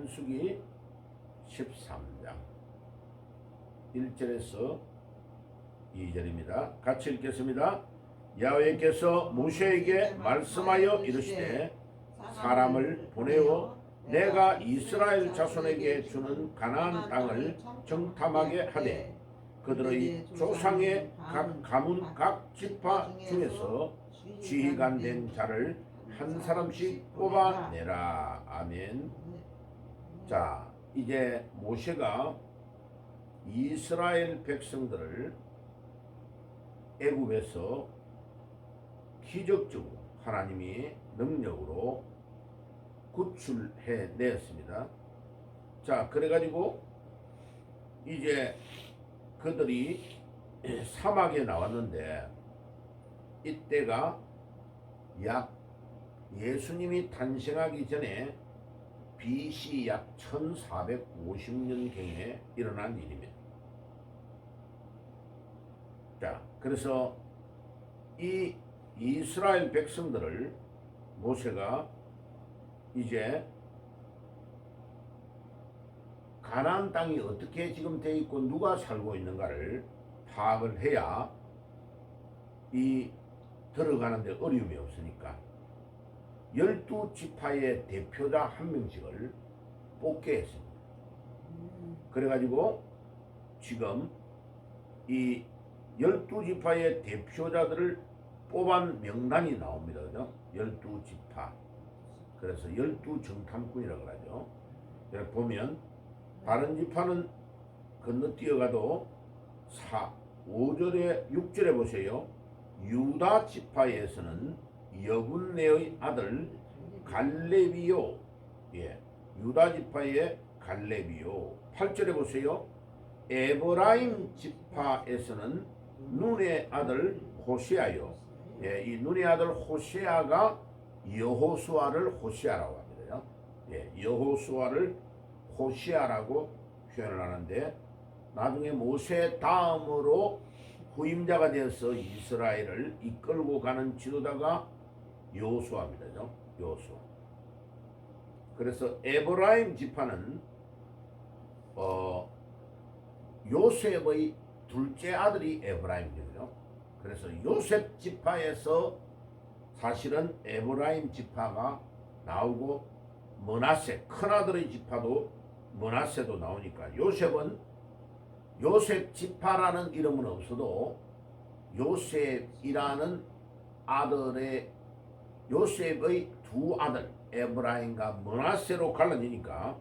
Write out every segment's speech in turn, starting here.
민수기 13장 1절에서 2절입니다. 같이 읽겠습니다. 야훼께서 모세에게 말씀하여 이르시되 사람을 보내어 내가 이스라엘 자손에게 주는 가나안 땅을 정탐하게 하되 그들의 조상의 각 가문 각 지파 중에서 지휘관된 자를 한 사람씩 뽑아내라. 아멘. 자, 이제 모세가 이스라엘 백성들을 애굽에서 기적적으로 하나님이 능력으로 구출해 냈습니다. 자, 그래가지고 이제 그들이 사막에 나왔는데 이때가 약 예수님이 탄생하기 전에 BC 약 1450년경에 일어난 일입니다. 자, 그래서 이 이스라엘 백성들을 모세가 이제 가나안 땅이 어떻게 지금 돼 있고 누가 살고 있는가를 파악을 해야 이 들어가는데 어려움이 없으니까 12지파의 대표자 한 명씩을 뽑게 했습니다. 그래가지고 지금 이 12지파의 대표자들을 뽑은 명단이 나옵니다. 그죠? 12지파. 그래서 12정탐꾼이라고 하죠. 여기 보면 다른 지파는 건너뛰어가도 5절에 6절에 보세요. 유다 지파에서는 여분네의 아들 갈렙이요. 예, 유다 지파의 갈렙이요. 8절에 보세요. 에브라임 지파에서는 눈의 아들 호세아요. 예, 이 눈의 아들 호세아가 여호수아를 호시아라고 합니다. 예, 여호수아를 호시아라고 표현을 하는데 나중에 모세 다음으로 후임자가 되어서 이스라엘을 이끌고 가는 지도자가 여호수아입니다. 여호수아. 그래서 에브라임 지파는 요셉의 둘째 아들이 에브라임이죠. 그래서 요셉 지파에서 사실은 에브라임 지파가 나오고 므낫세 큰아들의 지파도 므낫세도 나오니까 요셉은 요셉 지파라는 이름은 없어도 요셉이라는 아들의 요셉의 두 아들 에브라임과 므낫세로 갈라지니까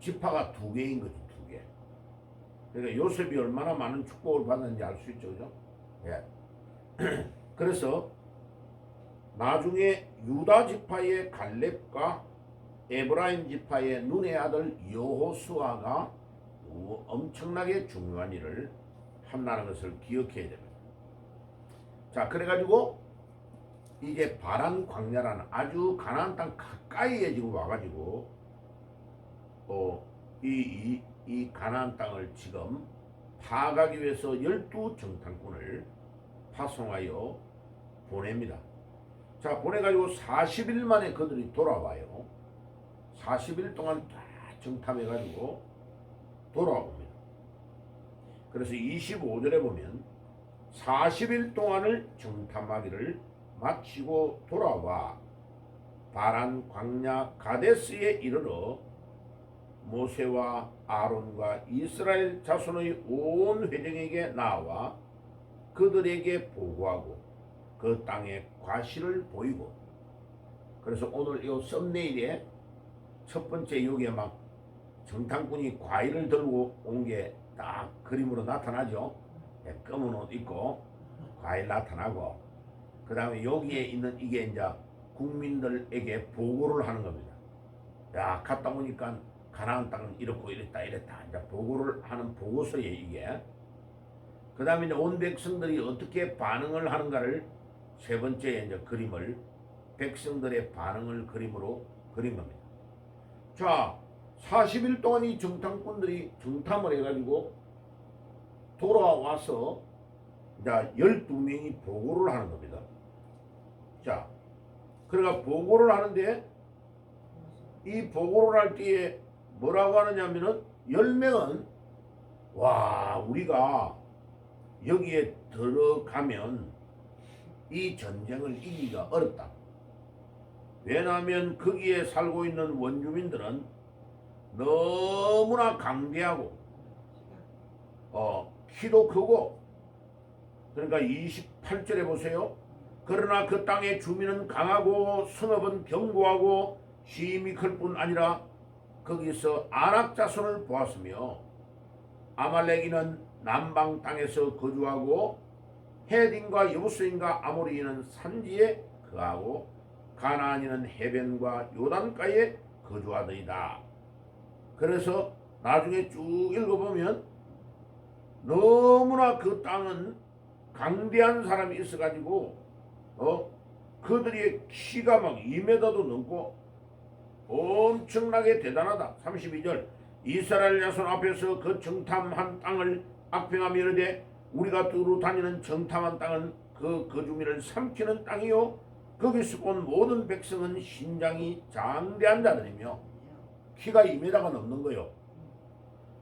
지파가 두 개인 거지. 두 개. 그러니까 요셉이 얼마나 많은 축복을 받는지 알 수 있죠. 그죠? 예. 그래서 나중에 유다 지파의 갈렙과 에브라임 지파의 눈의 아들 여호수아가 엄청나게 중요한 일을 한다는 것을 기억해야 됩니다. 자, 그래가지고 이제 바란 광야라는 아주 가나안 땅 가까이에 지금 와가지고 이 가나안 땅을 지금 파악하기 위해서 12정탐꾼을 파송하여 보냅니다. 자, 보내가지고 40일 만에 그들이 돌아와요. 40일 동안 다 정탐해가지고 돌아옵니다. 그래서 25절에 보면 40일 동안을 정탐하기를 마치고 돌아와 바란 광야 가데스에 이르러 모세와 아론과 이스라엘 자손의 온 회중에게 나와 그들에게 보고하고 그 땅의 과실을 보이고. 그래서 오늘 이 썸네일에 첫 번째 여기에 막 정탐꾼이 과일을 들고 온 게 딱 그림으로 나타나죠. 검은 옷 입고 과일 나타나고, 그 다음에 여기에 있는 이게 이제 국민들에게 보고를 하는 겁니다. 야, 갔다 오니까 가나안 땅은 이렇고 이랬다 이제 보고를 하는 보고서에 이게. 그 다음에 이제 온 백성들이 어떻게 반응을 하는가를 세 번째 이제 그림을 백성들의 반응을 그림으로 그린 겁니다. 자, 40일 동안 이 정탐꾼들이 정탐을 해가지고 돌아와서 이제 12명이 보고를 하는 겁니다. 자, 그러니까 보고를 하는데 이 보고를 할 때에 뭐라고 하느냐면은 10명은 와 우리가 여기에 들어가면 이 전쟁을 이기기가 어렵다. 왜냐하면 거기에 살고 있는 원주민들은 너무나 강대하고 키도 크고 그러니까 28절에 보세요. 그러나 그 땅의 주민은 강하고 성읍은 견고하고 심히 클 뿐 아니라 거기서 아낙 자손을 보았으며 아말렉인은 남방 땅에서 거주하고 헤딘과 여부스인과 아모리인은 산지에 거하고 가나안인은 해변과 요단가에 거주하더이다. 그래서 나중에 쭉 읽어보면 너무나 그 땅은 강대한 사람이 있어가지고 그들의 키가 막 2m도 넘고 엄청나게 대단하다. 32절 이스라엘 자손 앞에서 그 정탐한 땅을 악평하며 이르되 우리가 두루 다니는 정탐한 땅은 그 거주민을 삼키는 땅이요 거기서 본 모든 백성은 신장이 장대한 자들이며 키가 2m가 넘는 거요.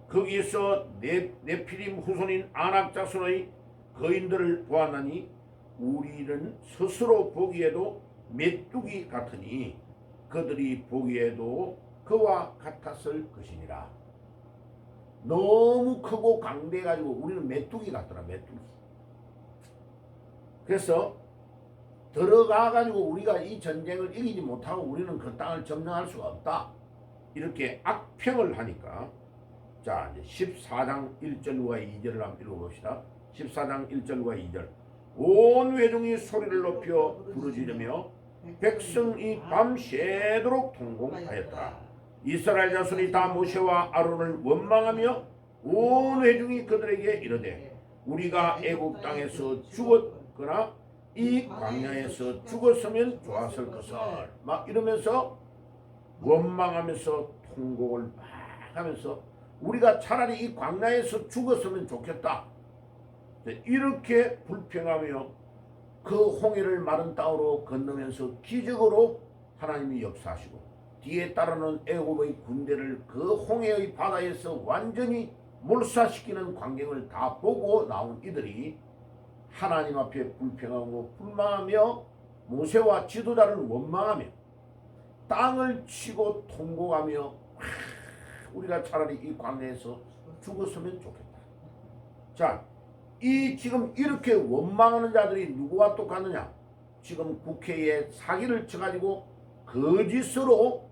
거기에서 네피림 후손인 아낙 자손의 거인들을 보았나니 우리는 스스로 보기에도 메뚜기 같으니 그들이 보기에도 그와 같았을 것이니라. 너무 크고 강대해가지고 우리는 메뚜기 같더라. 메뚜기. 그래서 들어가가지고 우리가 이 전쟁을 이기지 못하고 우리는 그 땅을 점령할 수가 없다. 이렇게 악평을 하니까 자 이제 14장 1절과 2절을 한번 읽어봅시다. 14장 1절과 2절 온 회중이 소리를 높여 부르짖으며 백성이 밤새도록 통곡하였더라. 이스라엘 자손이 다 모세와 아론을 원망하며 온 회중이 그들에게 이르되 우리가 애국 땅에서 죽었거나 이 광야에서 죽었으면 좋았을 것을 막 이러면서 원망하면서 통곡을 막 하면서 우리가 차라리 이 광야에서 죽었으면 좋겠다. 이렇게 불평하며 그 홍해를 마른 땅으로 건너면서 기적으로 하나님이 역사하시고 뒤에 따르는 애굽의 군대를 그 홍해의 바다에서 완전히 몰사시키는 광경을 다 보고 나온 이들이 하나님 앞에 불평하고 불만하며 모세와 지도자를 원망하며 땅을 치고 통곡하며 우리가 차라리 이 광야에서 죽었으면 좋겠다. 자, 이 지금 이렇게 원망하는 자들이 누구와 똑같느냐? 지금 국회에 사기를 쳐가지고 거짓으로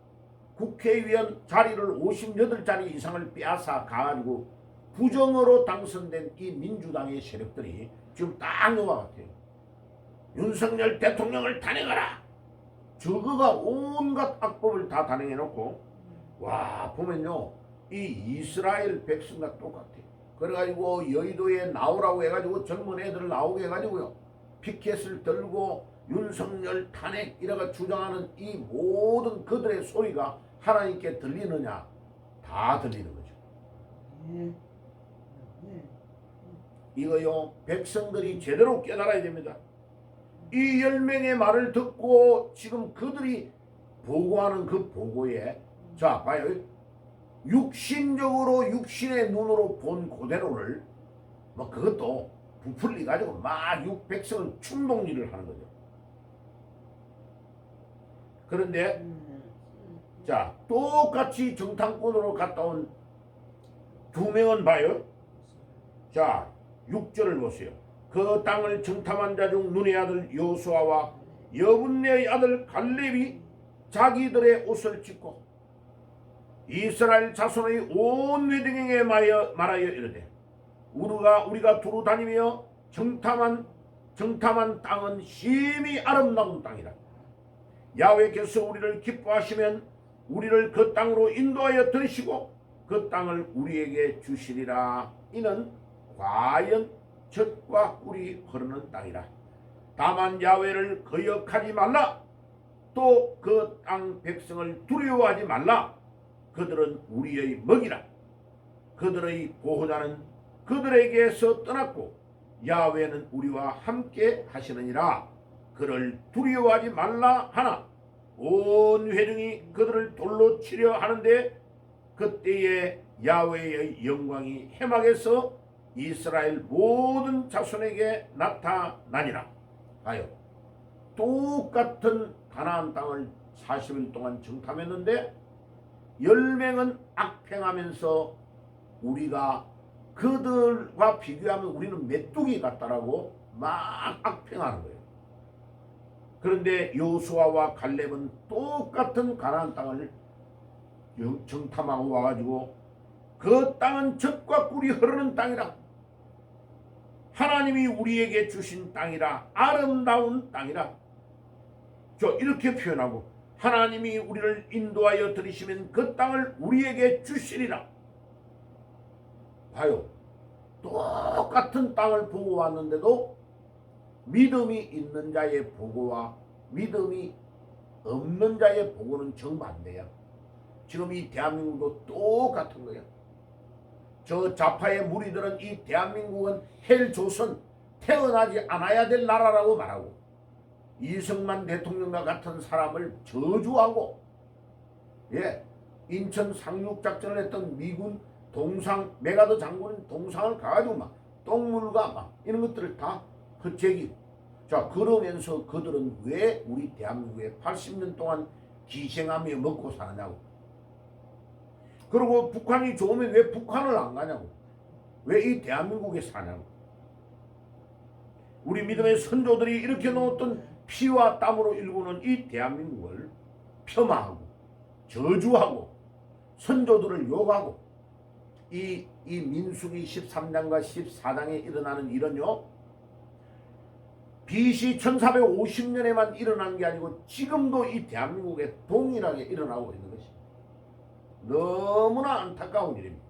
국회의원 자리를 58자리 이상을 빼앗아 가가지고 부정으로 당선된 이 민주당의 세력들이 지금 딱 너와 같아요. 윤석열 대통령을 단행하라. 저거가 온갖 악법을 다 단행해놓고 와 보면요 이 이스라엘 백성과 똑같아요. 그래가지고 여의도에 나오라고 해가지고 젊은 애들을 나오게 해가지고요 피켓을 들고 윤석열 탄핵 이라고 주장하는 이 모든 그들의 소리가 하나님께 들리느냐? 다 들리는 거죠. 이거요 백성들이 제대로 깨달아야 됩니다. 이 10명의 말을 듣고 지금 그들이 보고하는 그 보고에 자 봐요. 육신적으로 육신의 눈으로 본 그대로를 뭐 그것도 부풀리 가지고 막 백성을 충동질을 하는 거죠. 그런데 자 똑같이 정탐꾼으로 갔다 온 2명은 봐요. 자 6절을 보세요. 그 땅을 정탐한 자 중 눈의 아들 여호수아와 여분네의 아들 갈렙이 자기들의 옷을 찢고 이스라엘 자손의 온 회중에게 말하여 이르되 우리가 두루 다니며 정탐한 땅은 심히 아름다운 땅이라. 야훼께서 우리를 기뻐하시면 우리를 그 땅으로 인도하여 들으시고 그 땅을 우리에게 주시리라. 이는 과연 젖과 꿀이 흐르는 땅이라. 다만 야훼를 거역하지 말라. 또 그 땅 백성을 두려워하지 말라. 그들은 우리의 먹이라. 그들의 보호자는 그들에게서 떠났고 야훼는 우리와 함께 하시느니라. 그를 두려워하지 말라 하나 온 회중이 그들을 돌로 치려 하는데 그때에 야훼의 영광이 해막에서 이스라엘 모든 자손에게 나타나니라. 하여 똑같은 가나안 땅을 40일 동안 정탐했는데 10명은 악행하면서 우리가 그들과 비교하면 우리는 메뚜기 같다라고 막 악평하는 거예요. 그런데 여호수아와 갈렙은 똑같은 가나안 땅을 정탐하고 와가지고 그 땅은 젖과 꿀이 흐르는 땅이라, 하나님이 우리에게 주신 땅이라, 아름다운 땅이라, 저 이렇게 표현하고, 하나님이 우리를 인도하여 들이시면 그 땅을 우리에게 주시리라. 봐요, 똑같은 땅을 보고 왔는데도 믿음이 있는 자의 보고와 믿음이 없는 자의 보고는 정반대야. 지금 이 대한민국도 똑같은 거야. 저 좌파의 무리들은 이 대한민국은 헬조선, 태어나지 않아야 될 나라라고 말하고, 이승만 대통령과 같은 사람을 저주하고, 인천 상륙작전을 했던 미군 동상, 메가더 장군인 동상을 가가지고 막 똥물과 막 이런 것들을 다 헛제기고, 자, 그러면서 그들은 왜 우리 대한민국에 80년 동안 기생하며 먹고 사느냐고. 그리고 북한이 좋으면 왜 북한을 안 가냐고. 왜 이 대한민국에 사냐고. 우리 믿음의 선조들이 이렇게 놓았던 피와 땀으로 일구는 이 대한민국을 폄하하고 저주하고 선조들을 욕하고, 이 민수기 13장과 14장에 일어나는 일은요, BC 1450년에만 일어난 게 아니고 지금도 이 대한민국에 동일하게 일어나고 있는 것입니다. 너무나 안타까운 일입니다.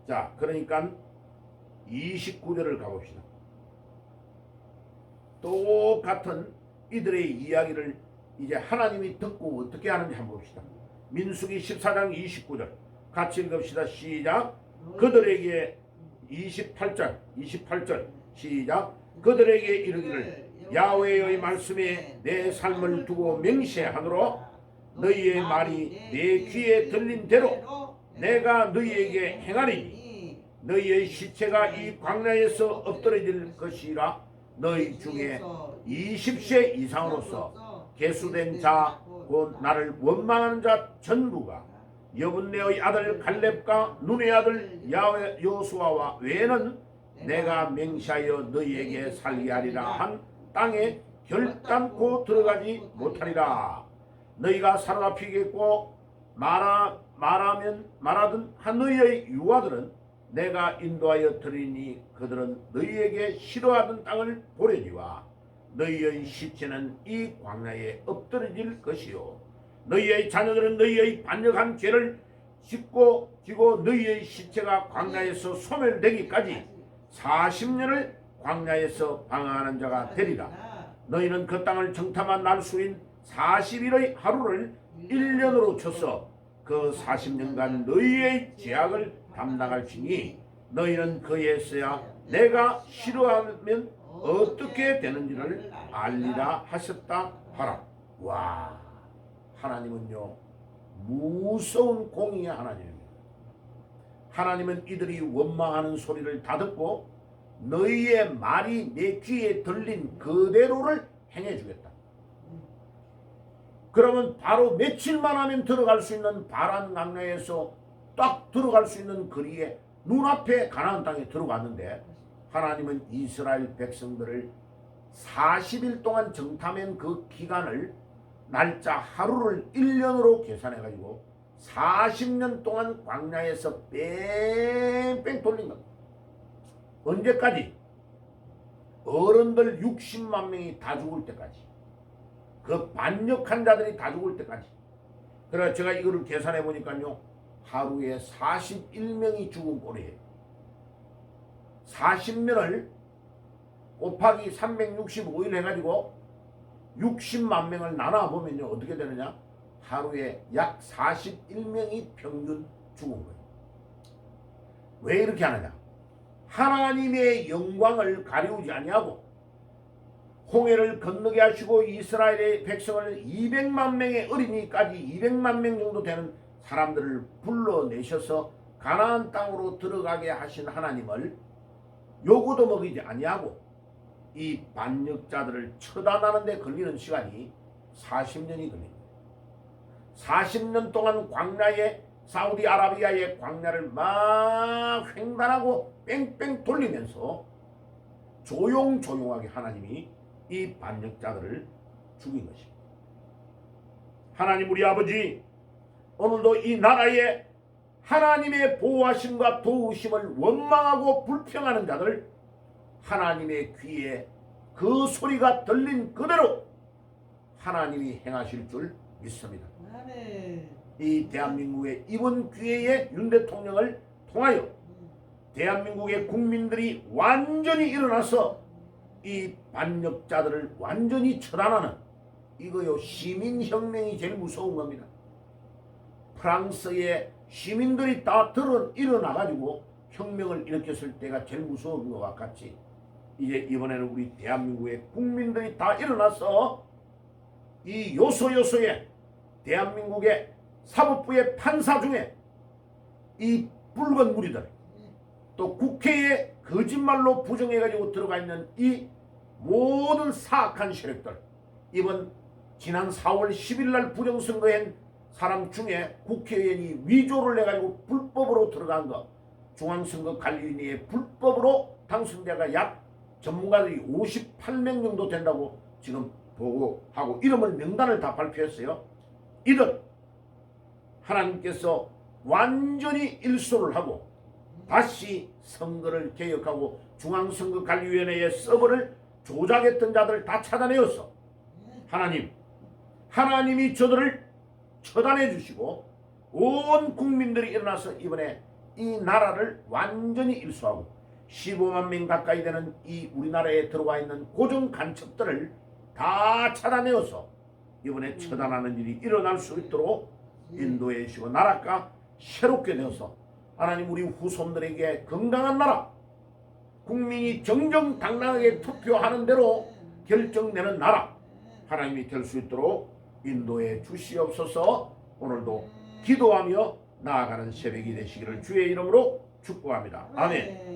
자, 그러니까 29절을 가봅시다. 똑같은 이들의 이야기를 이제 하나님이 듣고 어떻게 하는지 한번 봅시다. 민수기 14장 29절 같이 읽읍시다. 시작. 그들에게 28절 시작. 그들에게 이르기를 야훼의 말씀에 내 삶을 두고 맹세하노라. 너희의 말이 내 귀에 들린 대로 내가 너희에게 행하리니 너희의 시체가 이 광야에서 엎드러질 것이라. 너희 중에 20세 이상으로서 계수된 자 곧 나를 원망하는 자 전부가 여분네의 아들 갈렙과 눈의 아들 여호수아와 외에는 내가 맹세하여 너희에게 살게 하리라 한 땅에 결단코 들어가지 못하리라. 너희가 사로잡히겠고 말하든 한 너희의 유아들은 내가 인도하여 드리니 그들은 너희에게 싫어하던 땅을 보려니와 너희의 시체는 이 광야에 엎드러질 것이요 너희의 자녀들은 너희의 반역한 죄를 지고 너희의 시체가 광야에서 소멸되기까지 40년을 광야에서 방황하는 자가 되리라. 너희는 그 땅을 정탐한 날수인 40일의 하루를 1년으로 쳐서 그 40년간 너희의 죄악을 담당할지니 너희는 그에서야 내가 싫어하면 어떻게 되는지를 알리라 하셨다 하라. 와, 하나님은요 무서운 공의의 하나님입니다. 하나님은 이들이 원망하는 소리를 다 듣고 너희의 말이 내 귀에 들린 그대로를 행해주겠다. 그러면 바로 며칠만 하면 들어갈 수 있는 바란 강야에서 딱 들어갈 수 있는 거리에 눈앞에 가나안 땅에 들어갔는데, 하나님은 이스라엘 백성들을 40일 동안 정탐한 그 기간을 날짜 하루를 1년으로 계산해가지고 40년 동안 광야에서 뺑뺑 돌린 겁니다. 언제까지? 어른들 60만 명이 다 죽을 때까지, 그 반역한 자들이 다 죽을 때까지. 그래서 제가 이거를 계산해 보니까요, 하루에 41명이 죽은 꼴이에요. 40년을 곱하기 365일 해가지고 60만 명을 나눠보면요 어떻게 되느냐, 하루에 약 41명이 평균 죽은 거예요. 왜 이렇게 하느냐, 하나님의 영광을 가리우지 아니하고 홍해를 건너게 하시고 이스라엘의 백성을 200만 명의 어린이까지 200만 명 정도 되는 사람들을 불러내셔서 가나안 땅으로 들어가게 하신 하나님을 요구도 먹이지 아니하고 이 반역자들을 처단하는 데 걸리는 시간이 40년이 걸립니다. 40년 동안 광야에 사우디아라비아의 광야를 막 횡단하고 뺑뺑 돌리면서 조용조용하게 하나님이 이 반역자들을 죽인 것입니다. 하나님 우리 아버지, 오늘도 이 나라에 하나님의 보호하심과 도우심을 원망하고 불평하는 자들, 하나님의 귀에 그 소리가 들린 그대로 하나님이 행하실 줄 믿습니다. 이 대한민국의 이번 기회에 윤 대통령을 통하여 대한민국의 국민들이 완전히 일어나서 이 반역자들을 완전히 처단하는 이거요, 시민혁명이 제일 무서운 겁니다. 프랑스의 시민들이 다 일어나가지고 혁명을 일으켰을 때가 제일 무서운 것과 같이 이제 이번에는 우리 대한민국의 국민들이 다 일어나서 이 요소요소에 대한민국의 사법부의 판사 중에 이 붉은 무리들, 또 국회에 거짓말로 부정해가지고 들어가 있는 이 모든 사악한 세력들, 이번 지난 4월 10일 날 부정선거한 사람 중에 국회의원이 위조를 해가지고 불법으로 들어간 거, 중앙선거관리위원회에 불법으로 당선자가 약 전문가들이 58명 정도 된다고 지금 보고하고 이름을 명단을 다 발표했어요. 이들 하나님께서 완전히 일소를 하고 다시 선거를 개혁하고 중앙선거관리위원회의 서버를 조작했던 자들을 다 차단해서 하나님이 저들을 처단해 주시고 온 국민들이 일어나서 이번에 이 나라를 완전히 일소하고 15만 명 가까이 되는 이 우리나라에 들어와 있는 고정 간첩들을 다 차단해서 이번에 처단하는 일이 일어날 수 있도록 인도해 주시고 나라가 새롭게 되어서 하나님 우리 후손들에게 건강한 나라, 국민이 정정당당하게 투표하는 대로 결정되는 나라 하나님이 될 수 있도록 인도해 주시옵소서. 오늘도 기도하며 나아가는 새벽이 되시기를 주의 이름으로 축복합니다. 아멘.